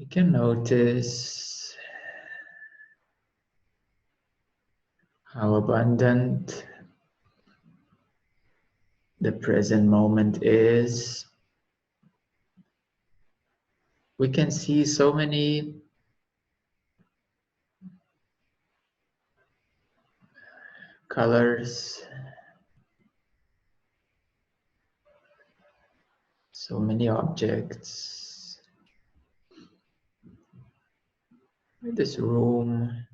We can notice how abundant the present moment is. We can see so many colors, so many objects in this room.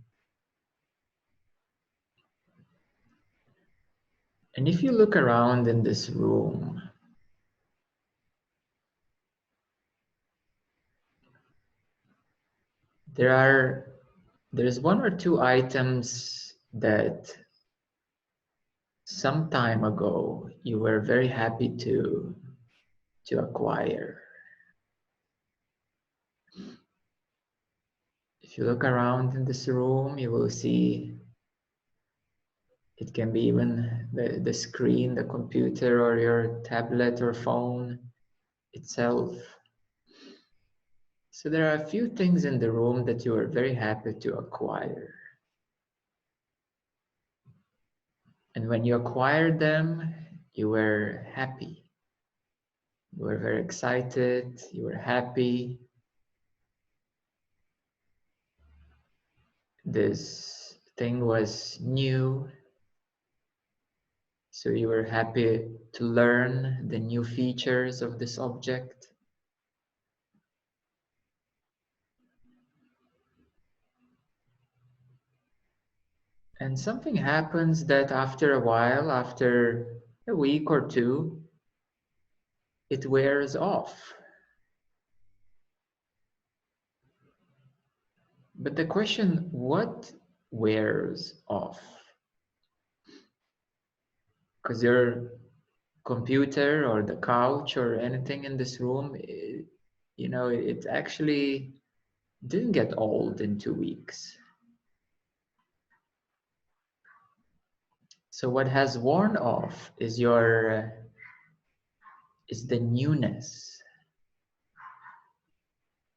And if you look around in this room, there's one or two items that some time ago you were very happy to acquire. If you look around in this room, you will see it can be even the screen, the computer, or your tablet or phone itself. So there are a few things in the room that you are very happy to acquire. And when you acquired them, you were happy. You were very excited, you were happy. This thing was new, so you were happy to learn the new features of this object. And something happens that after a while, after a week or two, it wears off. But the question, what wears off? Because your computer or the couch or anything in this room, it actually didn't get old in 2 weeks. So what has worn off is the newness.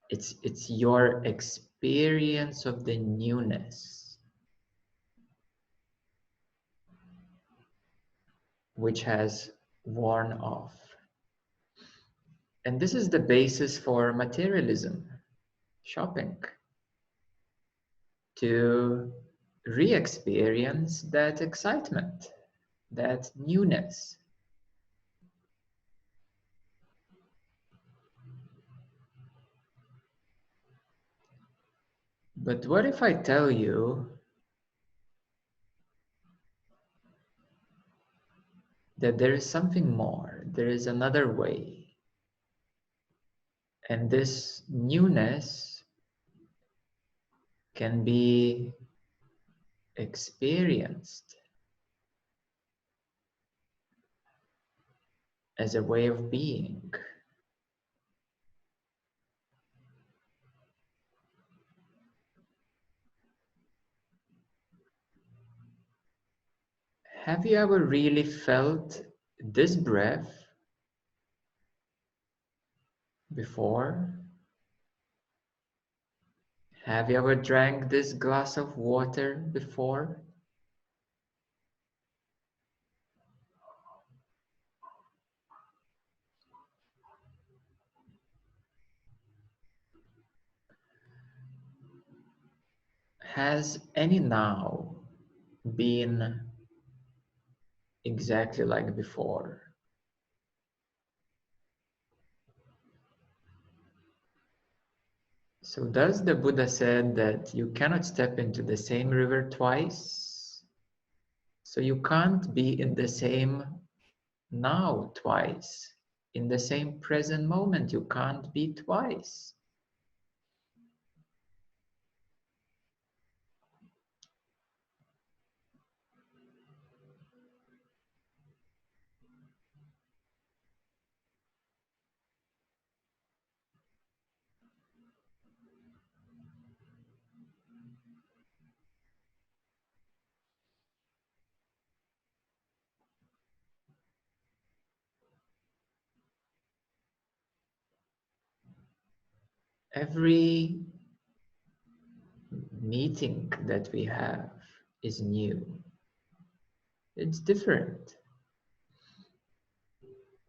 It's your experience of the newness, which has worn off. And this is the basis for materialism, shopping, to re-experience that excitement, that newness. But what if I tell you that there is something more, there is another way, and this newness can be experienced as a way of being? Have you ever really felt this breath before? Have you ever drank this glass of water before? Has any now been exactly like before? So does the Buddha said that you cannot step into the same river twice? So you can't be in the same now twice. In the same present moment, you can't be twice. Every meeting that we have is new. It's different.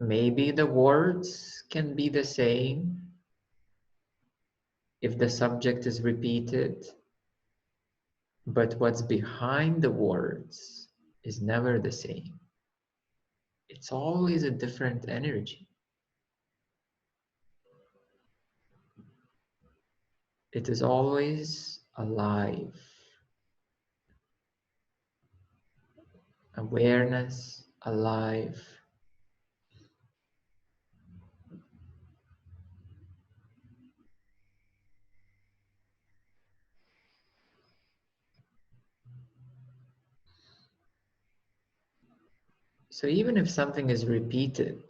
Maybe the words can be the same if the subject is repeated, but what's behind the words is never the same. It's always a different energy. It is always alive. Awareness, alive. So even if something is repeated,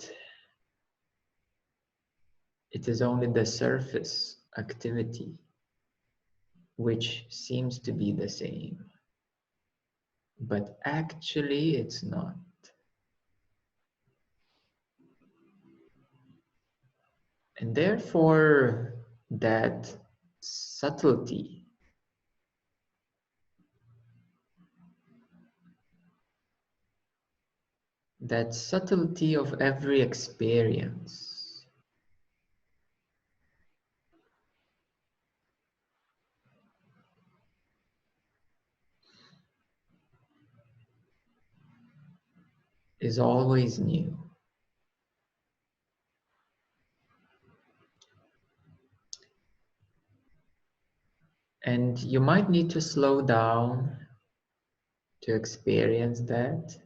it is only the surface activity which seems to be the same, but actually it's not. And therefore, that subtlety, of every experience is always new. And you might need to slow down to experience that.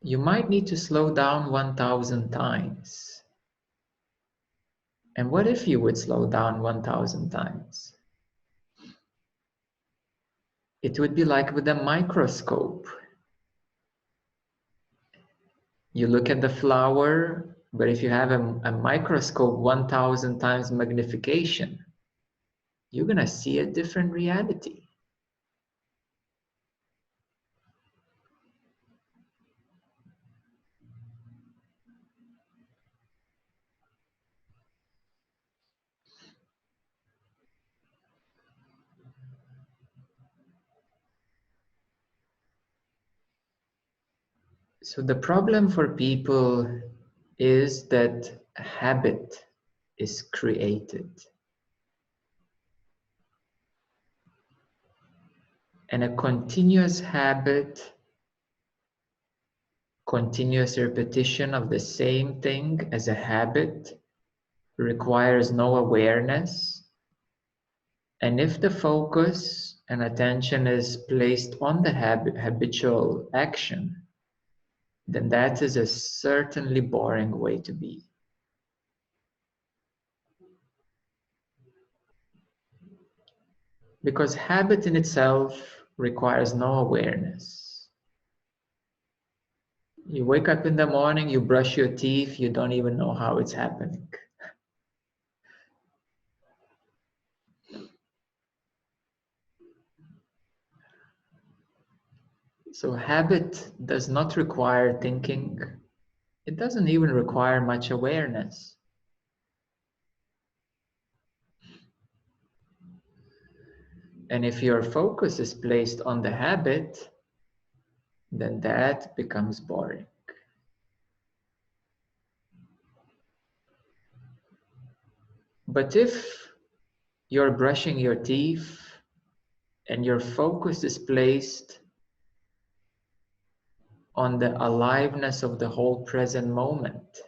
You might need to slow down 1,000 times. And what if you would slow down 1,000 times? It would be like with a microscope. You look at the flower, but if you have a microscope 1,000 times magnification, you're going to see a different reality. So the problem for people is that a habit is created. And a continuous habit, continuous repetition of the same thing as a habit requires no awareness. And if the focus and attention is placed on the habitual action, then that is a certainly boring way to be. Because habit in itself requires no awareness. You wake up in the morning, you brush your teeth, you don't even know how it's happening. So habit does not require thinking. It doesn't even require much awareness. And if your focus is placed on the habit, then that becomes boring. But if you're brushing your teeth and your focus is placed on the aliveness of the whole present moment,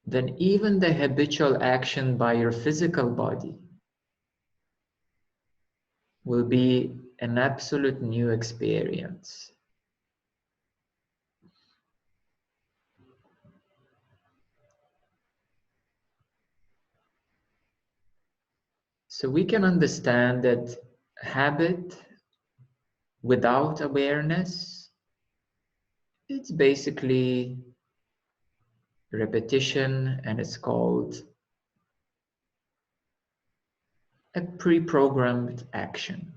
then even the habitual action by your physical body will be an absolute new experience. So we can understand that habit without awareness, it's basically repetition, and it's called a pre-programmed action,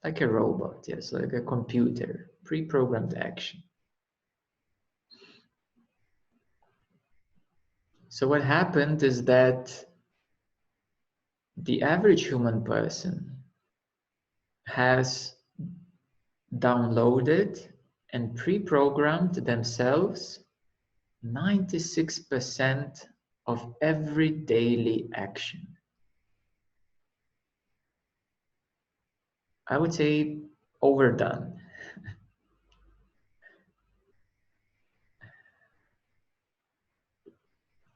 like a robot, yes, like a computer, pre-programmed action. So what happened is that the average human person has downloaded and pre-programmed themselves 96% of every daily action. I would say overdone.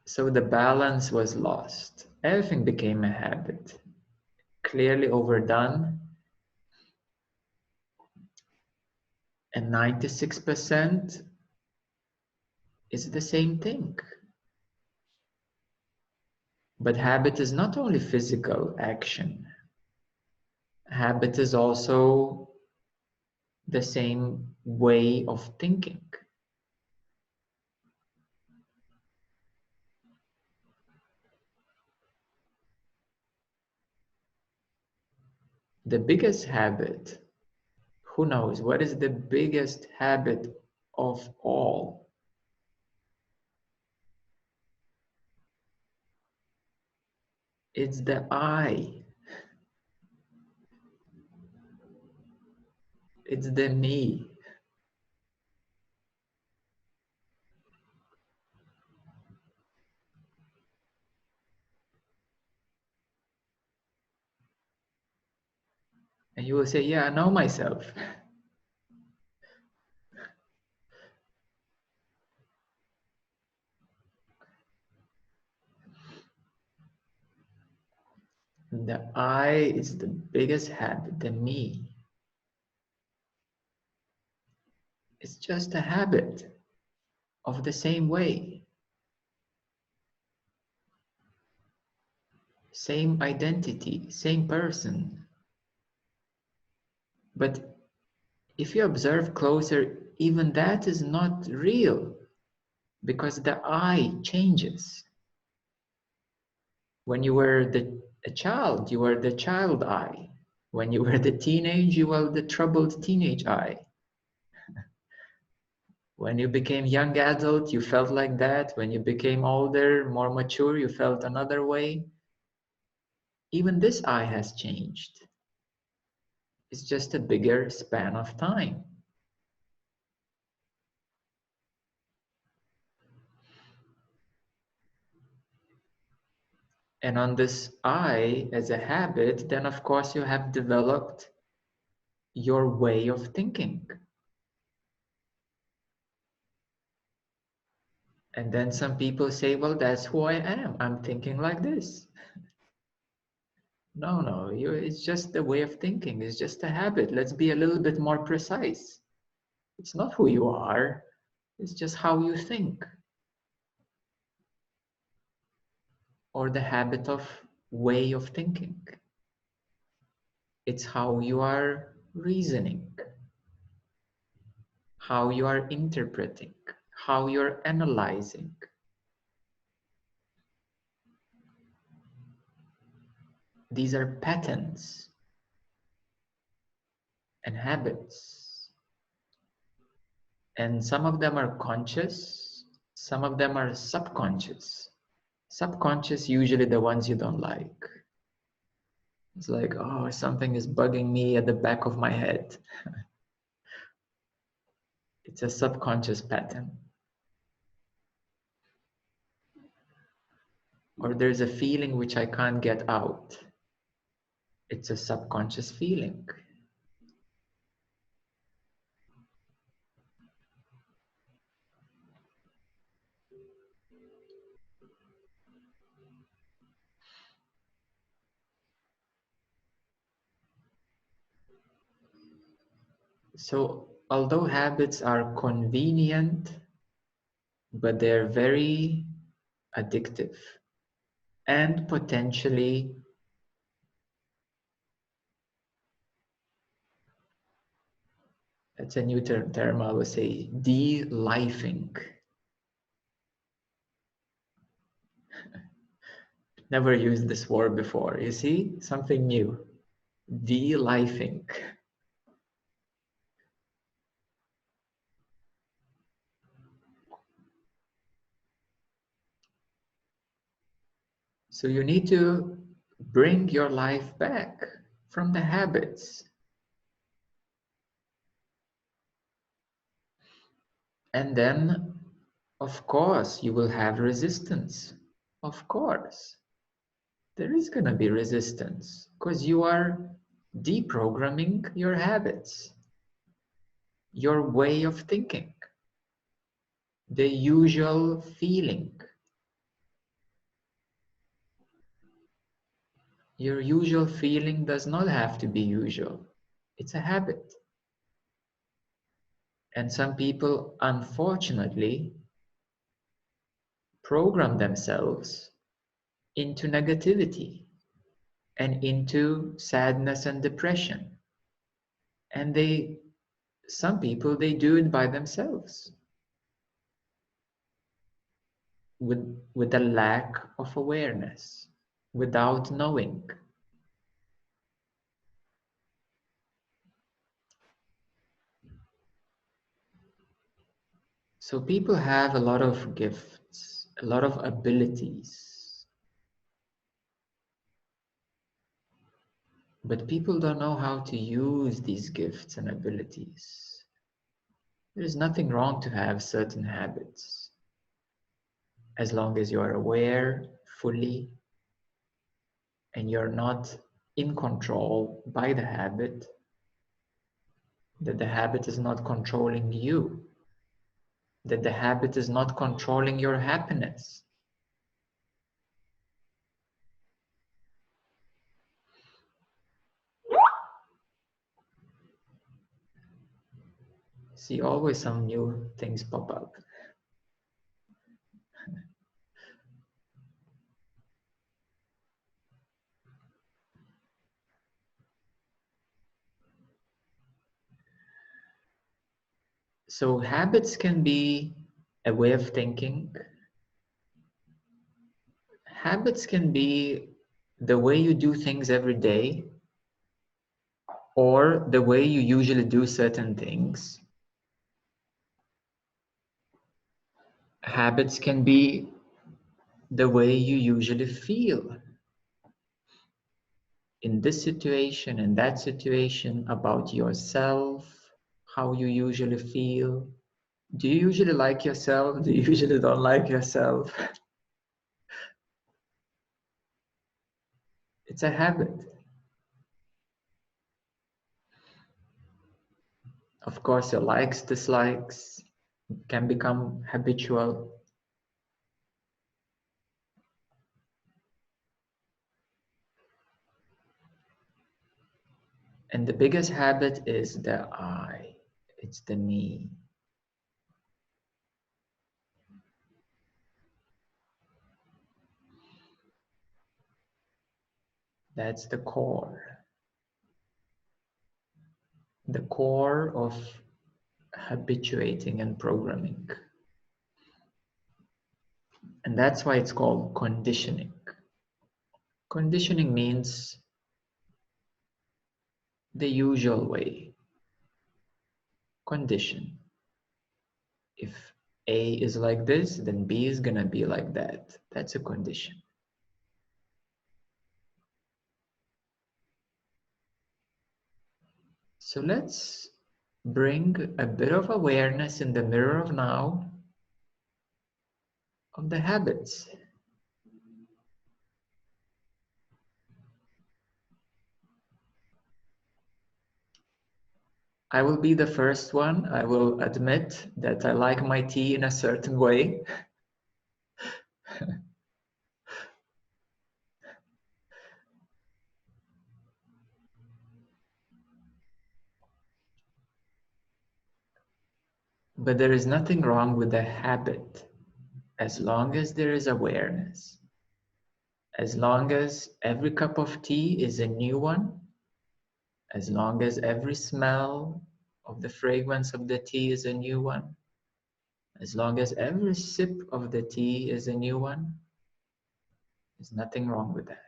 So the balance was lost. Everything became a habit. Clearly overdone. And 96% is the same thing. But habit is not only physical action. Habit is also the same way of thinking. The biggest habit, who knows, what is the biggest habit of all? It's the I. It's the me. And you will say, yeah, I know myself. The I is the biggest habit, the me. It's just a habit of the same way, same identity, same person. But if you observe closer, even that is not real because the I changes. When you were a child, you were the child I. When you were the teenage, you were the troubled teenage I. When you became young adult, you felt like that. When you became older, more mature, you felt another way. Even this I has changed. It's just a bigger span of time. And on this I as a habit, then of course you have developed your way of thinking. And then some people say, well, that's who I am. I'm thinking like this. No, it's just a way of thinking. It's just a habit. Let's be a little bit more precise. It's not who you are. It's just how you think. Or the habit of way of thinking. It's how you are reasoning, how you are interpreting, how you're analyzing. These are patterns and habits. And some of them are conscious, some of them are subconscious. Subconscious, usually the ones you don't like. It's like, oh, something is bugging me at the back of my head. It's a subconscious pattern. Or there's a feeling which I can't get out. It's a subconscious feeling. So, although habits are convenient, but they're very addictive and potentially, that's a new term I would say, de-lifing. Never used this word before. You see, something new. De-lifing. So you need to bring your life back from the habits. And then, of course, you will have resistance. Of course. There is going to be resistance because you are deprogramming your habits, your way of thinking, the usual feeling. Your usual feeling does not have to be usual. It's a habit. And some people, unfortunately, program themselves into negativity and into sadness and depression. And some people, they do it by themselves with a lack of awareness, without knowing. So people have a lot of gifts, a lot of abilities, but people don't know how to use these gifts and abilities. There is nothing wrong to have certain habits, as long as you are aware fully and you're not in control by the habit, that the habit is not controlling you, that the habit is not controlling your happiness. See, always some new things pop up. So habits can be a way of thinking. Habits can be the way you do things every day, or the way you usually do certain things. Habits can be the way you usually feel in this situation, in that situation, about yourself, how you usually feel. Do you usually like yourself? Do you usually don't like yourself? It's a habit. Of course, your likes, dislikes can become habitual. And the biggest habit is the I. It's the me. That's the core. The core of habituating and programming. And that's why it's called conditioning. Conditioning means the usual way. Condition. If A is like this, then B is gonna be like that. That's a condition. So let's bring a bit of awareness in the mirror of now of the habits. I will be the first one. I will admit that I like my tea in a certain way. But there is nothing wrong with the habit as long as there is awareness. As long as every cup of tea is a new one, as long as every smell of the fragrance of the tea is a new one, as long as every sip of the tea is a new one, there's nothing wrong with that.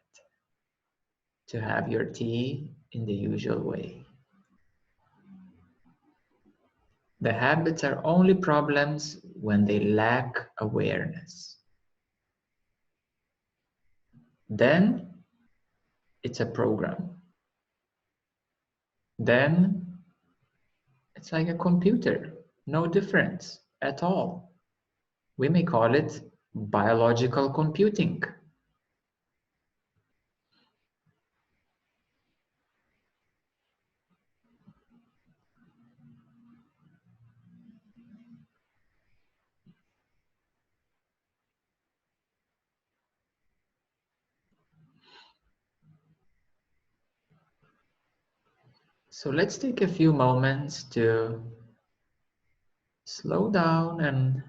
To have your tea in the usual way. The habits are only problems when they lack awareness. then it's a program. Then it's like a computer, no difference at all. We may call it biological computing. So let's take a few moments to slow down and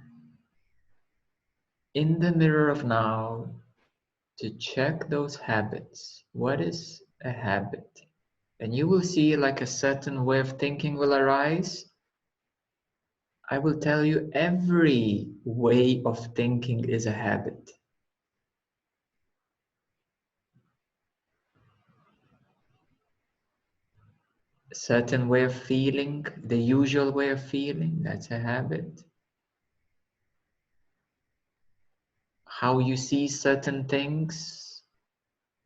in the mirror of now to check those habits. What is a habit? And you will see like a certain way of thinking will arise. I will tell you every way of thinking is a habit. A certain way of feeling, the usual way of feeling, that's a habit. How you see certain things,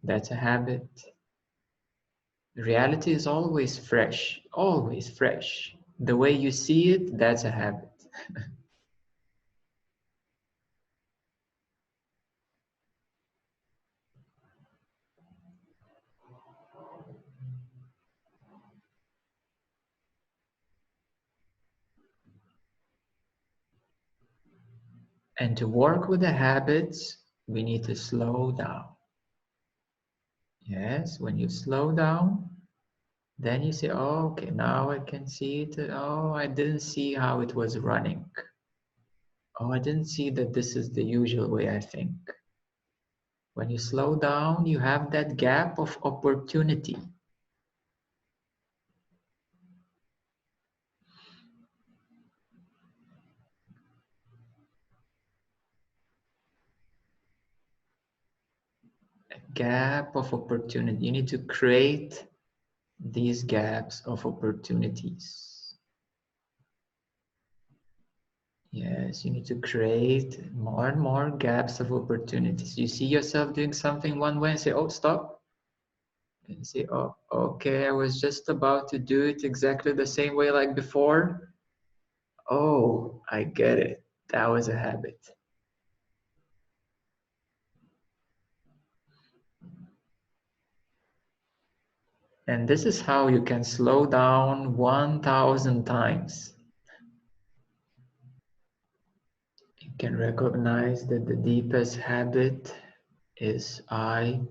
that's a habit. Reality is always fresh, always fresh. The way you see it, that's a habit. And to work with the habits, we need to slow down. Yes, when you slow down, then you say, oh, okay, now I can see it. Oh, I didn't see how it was running. Oh, I didn't see that this is the usual way I think. When you slow down, you have that gap of opportunity. A gap of opportunity. You need to create these gaps of opportunities. Yes, you need to create more and more gaps of opportunities. You see yourself doing something one way and say, oh, stop. And say, oh, okay, I was just about to do it exactly the same way like before. Oh, I get it. That was a habit. And this is how you can slow down 1,000 times. You can recognize that the deepest habit is I,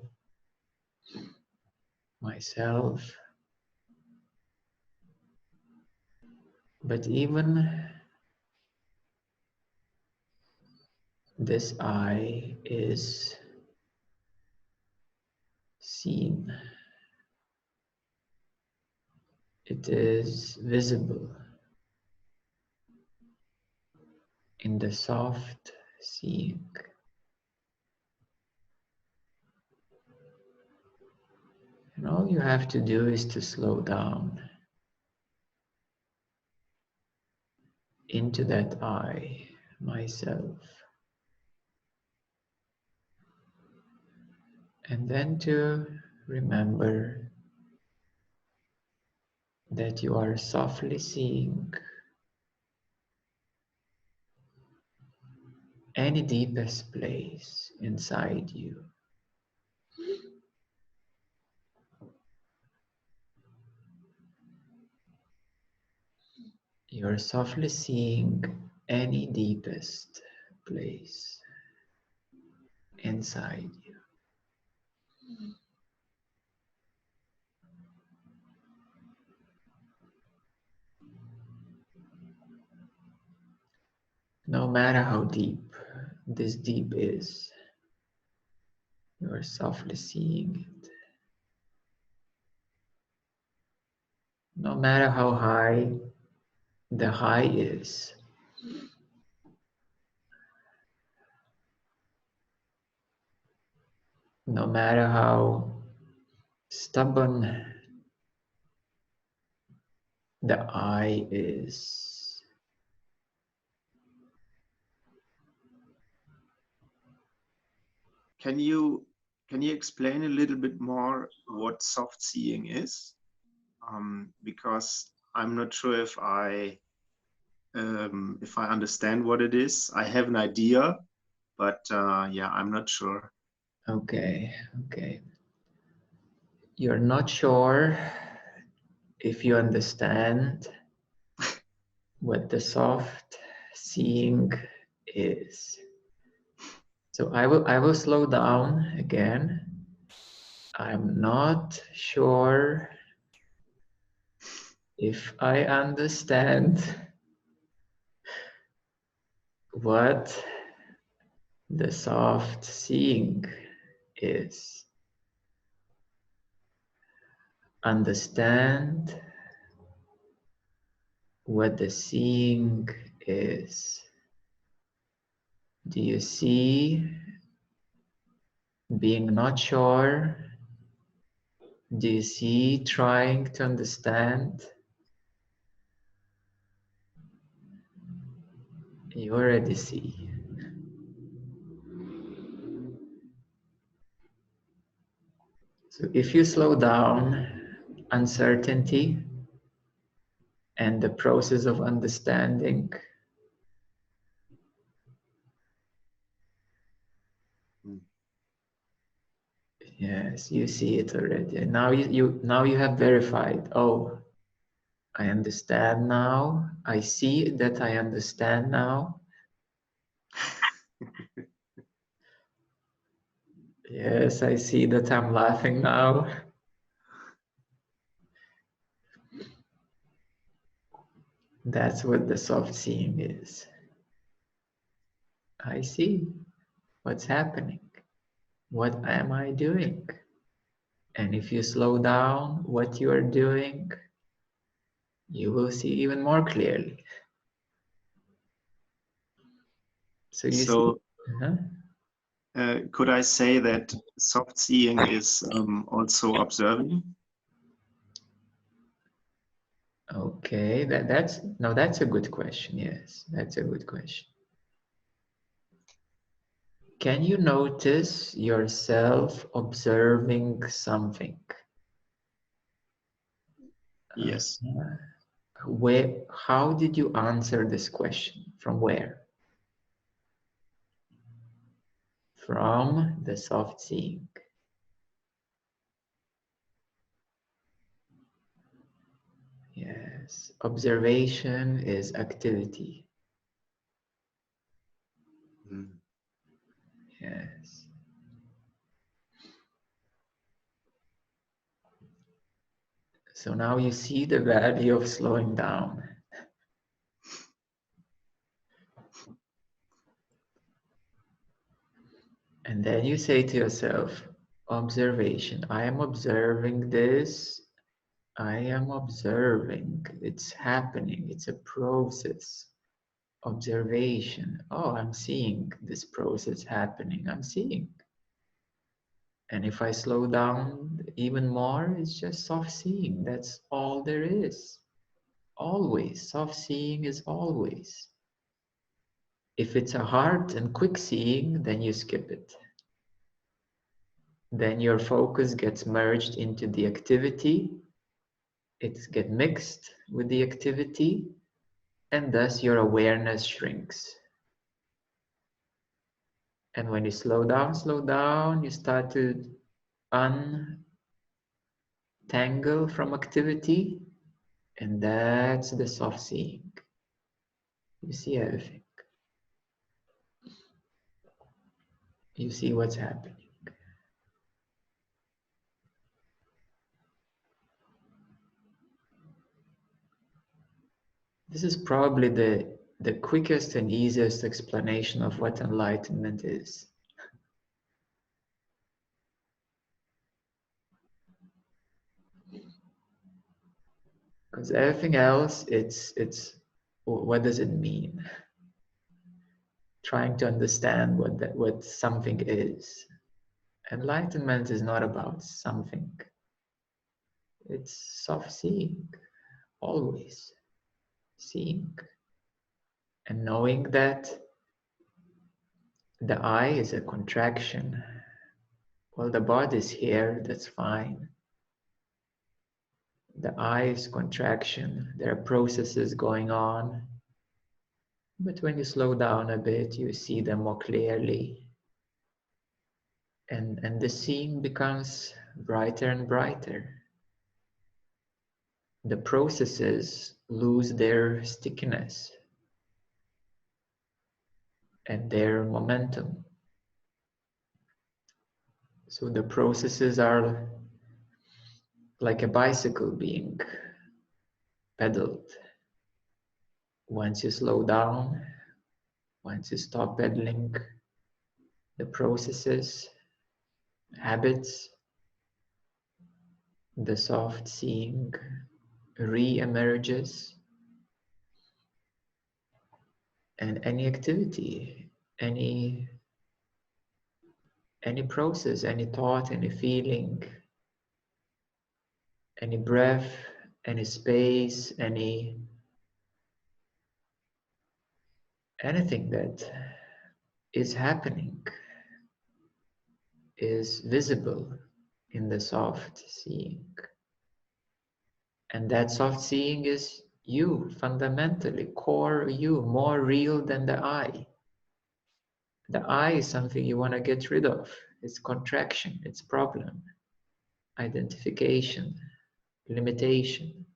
myself. But even this I is seen. It is visible in the soft seeing. And all you have to do is to slow down into that I, myself. And then to remember that you are softly seeing any deepest place inside you. You are softly seeing any deepest place inside you. No matter how deep this deep is, you are softly seeing it. No matter how high the high is, no matter how stubborn the I is, Can you Can you explain a little bit more what soft seeing is? Because I'm not sure if I understand what it is. I have an idea, but yeah, I'm not sure. Okay, okay. You're not sure if you understand what the soft seeing is. So I will slow down again. I'm not sure if I understand what the soft seeing is. Understand what the seeing is. Do you see being not sure? Do you see trying to understand? You already see. So if you slow down uncertainty and the process of understanding, Mm. yes, you see it already. And now you have verified. Oh, I understand now. I see that I understand now. Yes, I see that I'm laughing now. That's what the soft seeing is. I see what's happening. What am I doing? And if you slow down what you are doing, you will see even more clearly. So you see, So could I say that soft seeing is also observing? okay, that's a good question. Yes, that's a good question. Can you notice yourself observing something? Yes. Where? How did you answer this question? From where? From the soft seeing. Yes, observation is activity. Mm. Yes. So now you see the value of slowing down. And then you say to yourself, observation. I am observing this. I am observing. It's happening. It's a process. Observation. Oh, I'm seeing this process happening. I'm seeing. And if I slow down even more, it's just soft seeing. That's all there is. Always. Soft seeing is always. If it's a hard and quick seeing, then you skip it. Then your focus gets merged into the activity. It gets mixed with the activity, and thus your awareness shrinks. And when you slow down, you start to untangle from activity, and that's the soft seeing. You see everything. You see what's happening. This is probably the quickest and easiest explanation of what enlightenment is. Because everything else, it's what does it mean? Trying to understand what something is. Enlightenment is not about something. It's soft seeing, always seeing. And knowing that the I is a contraction Well, the body's here, that's fine. The eyes contraction, there are processes going on. But when you slow down a bit, you see them more clearly. And the scene becomes brighter and brighter. The processes lose their stickiness and their momentum. So the processes are like a bicycle being pedaled. Once you slow down, once you stop pedaling, the processes, habits, the soft seeing re-emerges, and any activity, any process, any thought, any feeling, any breath, any space, anything that is happening is visible in the soft seeing. And that soft seeing is you, fundamentally, core you, more real than the I. The I is something you want to get rid of. It's contraction, it's problem, identification, limitation.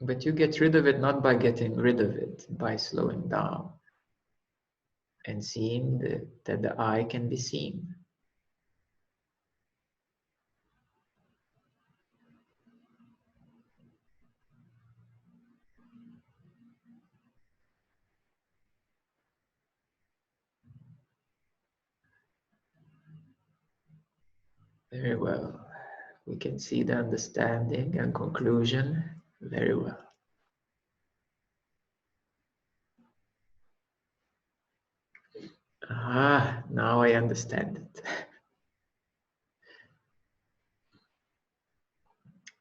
But you get rid of it not by getting rid of it, by slowing down and seeing that the I can be seen. Very well. We can see the understanding and conclusion very well. Ah, now I understand it.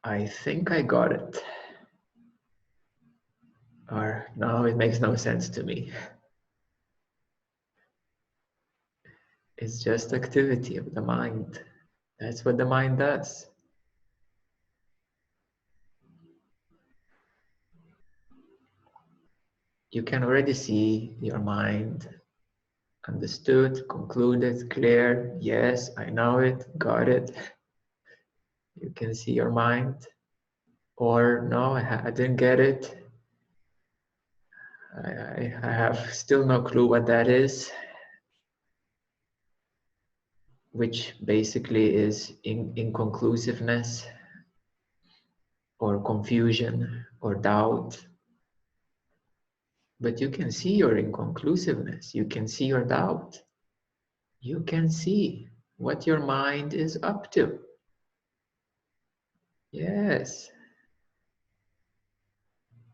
I think I got it. Or now it makes no sense to me. It's just activity of the mind. That's what the mind does. You can already see your mind understood, concluded, clear. Yes, I know it, got it. You can see your mind. Or no, I didn't get it. I have still no clue what that is, which basically is inconclusiveness or confusion or doubt. But you can see your inconclusiveness. You can see your doubt. You can see what your mind is up to. Yes,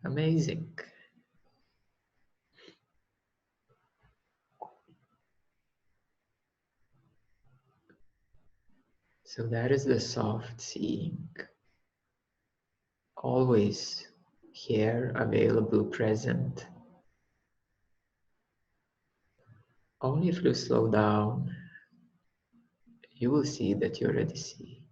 amazing. So that is the soft seeing. Always here, available, present. Only if you slow down, you will see that you already see.